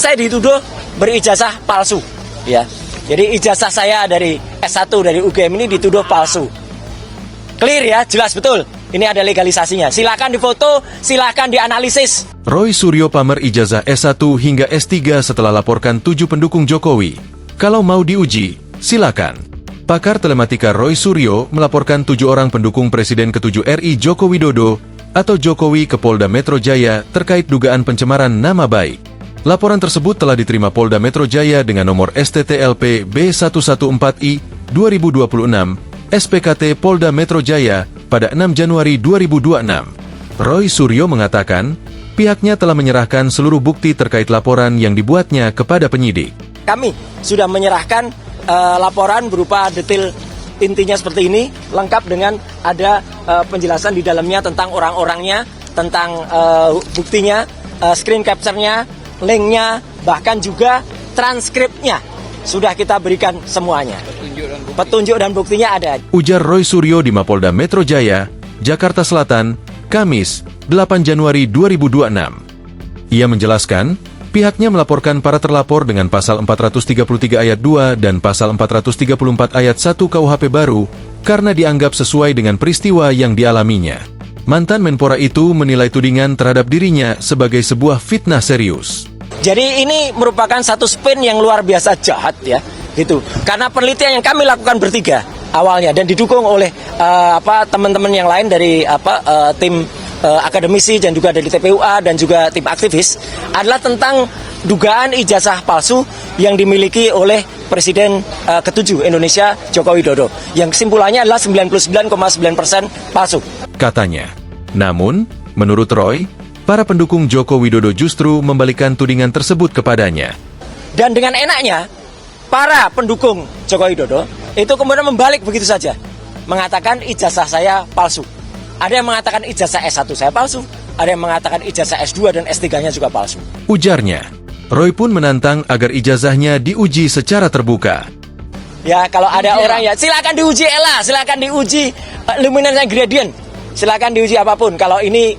Saya dituduh berijazah palsu, ya. Jadi ijazah saya dari S1 dari UGM ini dituduh palsu. Clear ya, jelas betul. Ini ada legalisasinya. Silakan difoto, silakan dianalisis. Roy Suryo pamer ijazah S1 hingga S3 setelah laporkan 7 pendukung Jokowi. Kalau mau diuji, silakan. Pakar telematika Roy Suryo melaporkan 7 orang pendukung Presiden ke-7 RI Joko Widodo atau Jokowi ke Polda Metro Jaya terkait dugaan pencemaran nama baik. Laporan tersebut telah diterima Polda Metro Jaya dengan nomor STTLP B114I 2026 SPKT Polda Metro Jaya pada 6 Januari 2026. Roy Suryo mengatakan, pihaknya telah menyerahkan seluruh bukti terkait laporan yang dibuatnya kepada penyidik. Kami sudah menyerahkan laporan berupa detail intinya seperti ini, lengkap dengan ada penjelasan di dalamnya tentang orang-orangnya, tentang buktinya, screen capture-nya, linknya, bahkan juga transkripnya. Sudah kita berikan semuanya. Petunjuk dan buktinya ada. Ujar Roy Suryo di Mapolda Metro Jaya, Jakarta Selatan, Kamis, 8 Januari 2026. Ia menjelaskan, pihaknya melaporkan para terlapor dengan pasal 433 ayat 2 dan pasal 434 ayat 1 KUHP baru karena dianggap sesuai dengan peristiwa yang dialaminya. Mantan Menpora itu menilai tudingan terhadap dirinya sebagai sebuah fitnah serius. Jadi ini merupakan satu spin yang luar biasa jahat ya, gitu. Karena penelitian yang kami lakukan bertiga awalnya dan didukung oleh teman-teman yang lain dari tim akademisi dan juga dari TPUA dan juga tim aktivis adalah tentang dugaan ijazah palsu yang dimiliki oleh Presiden ke-7 Indonesia Joko Widodo yang kesimpulannya adalah 99,9% palsu. Katanya. Namun, menurut Roy, para pendukung Joko Widodo justru membalikan tudingan tersebut kepadanya. Dan dengan enaknya, para pendukung Joko Widodo itu kemudian membalik begitu saja, mengatakan ijazah saya palsu. Ada yang mengatakan ijazah S1 saya palsu, ada yang mengatakan ijazah S2 dan S3-nya juga palsu. Ujarnya, Roy pun menantang agar ijazahnya diuji secara terbuka. Ya, kalau ada orang ya silakan diuji ELA, silakan diuji luminance gradient, silakan diuji apapun. Kalau ini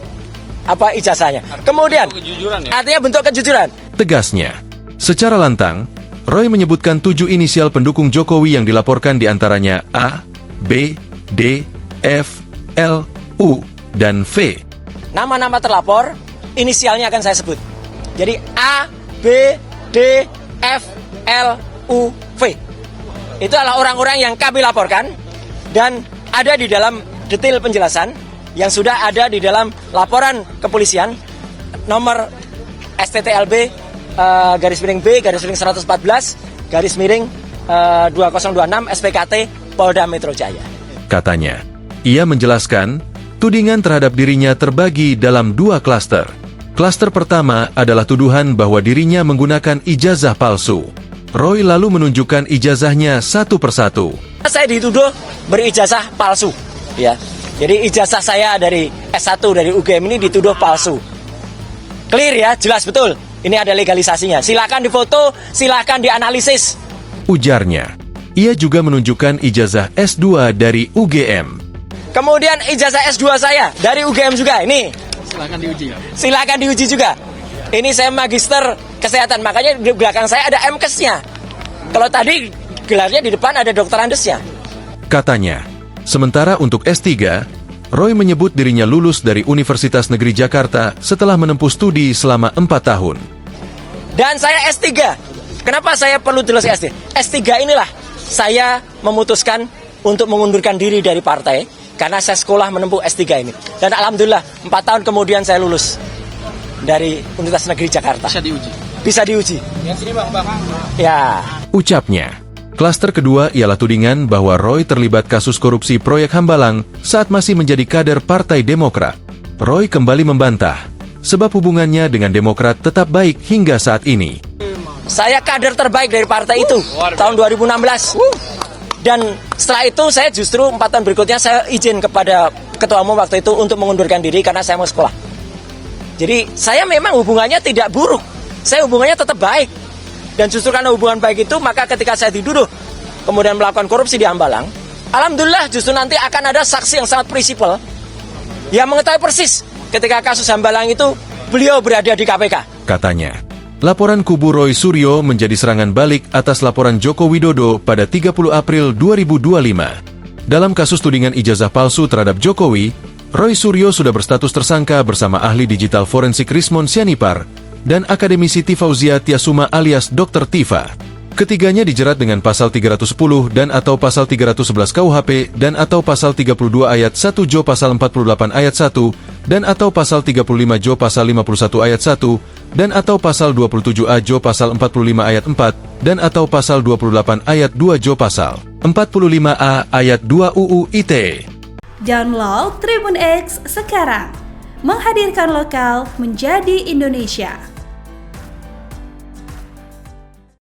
ijazahnya. Kemudian, artinya bentuk kejujuran. Tegasnya, secara lantang, Roy menyebutkan 7 inisial pendukung Jokowi yang dilaporkan diantaranya A, B, D, F, L, U, dan V. Nama-nama terlapor, inisialnya akan saya sebut. Jadi A, B, D, F, L, U, V. Itu adalah orang-orang yang kami laporkan dan ada di dalam detail penjelasan yang sudah ada di dalam laporan kepolisian nomor STTLB _B _114 _2026 SPKT Polda Metro Jaya. Katanya, ia menjelaskan tudingan terhadap dirinya terbagi dalam 2 klaster. Klaster pertama adalah tuduhan bahwa dirinya menggunakan ijazah palsu. Roy lalu menunjukkan ijazahnya satu persatu. Saya dituduh berijazah palsu, ya. Jadi ijazah saya dari S1 dari UGM ini dituduh palsu. Clear ya, jelas betul. Ini ada legalisasinya. Silakan difoto, silakan dianalisis. Ujarnya, ia juga menunjukkan ijazah S2 dari UGM. Kemudian ijazah S2 saya dari UGM juga. Ini. Silakan diuji. Silakan diuji juga. Ini saya magister kesehatan, makanya di belakang saya ada MKes-nya. Kalau tadi gelarnya di depan ada dokter andesnya. Katanya, sementara untuk S3, Roy menyebut dirinya lulus dari Universitas Negeri Jakarta setelah menempuh studi selama 4 tahun. Dan saya S3. Kenapa saya perlu lulus S3? S3 inilah saya memutuskan untuk mengundurkan diri dari partai karena saya sekolah menempuh S3 ini. Dan alhamdulillah 4 tahun kemudian saya lulus dari Universitas Negeri Jakarta. Bisa diuji. Bisa diuji. Ya, sini bang. Ya. Ucapnya. Klaster kedua ialah tudingan bahwa Roy terlibat kasus korupsi proyek Hambalang saat masih menjadi kader Partai Demokrat. Roy kembali membantah, sebab hubungannya dengan Demokrat tetap baik hingga saat ini. Saya kader terbaik dari partai itu tahun 2016. Dan setelah itu saya justru 4 tahun berikutnya saya izin kepada ketua umum waktu itu untuk mengundurkan diri karena saya mau sekolah. Jadi saya memang hubungannya tidak buruk. Saya hubungannya tetap baik. Dan justru karena hubungan baik itu, maka ketika saya dituduh kemudian melakukan korupsi di Hambalang, alhamdulillah justru nanti akan ada saksi yang sangat prinsipal yang mengetahui persis ketika kasus Hambalang itu beliau berada di KPK. Katanya, Laporan kubu Roy Suryo menjadi serangan balik atas laporan Joko Widodo pada 30 April 2025. Dalam kasus tudingan ijazah palsu terhadap Jokowi, Roy Suryo sudah berstatus tersangka bersama ahli digital forensik Rismon Sianipar dan akademisi Tifauzia Tiasuma alias Dr. Tifa. Ketiganya dijerat dengan pasal 310 dan atau pasal 311 KUHP dan atau pasal 32 ayat 1 Jo pasal 48 ayat 1 dan atau pasal 35 Jo pasal 51 ayat 1 dan atau pasal 27 A Jo pasal 45 ayat 4 dan atau pasal 28 ayat 2 Jo pasal 45 A ayat 2 UU ITE. Download Tribun X sekarang, menghadirkan lokal menjadi Indonesia.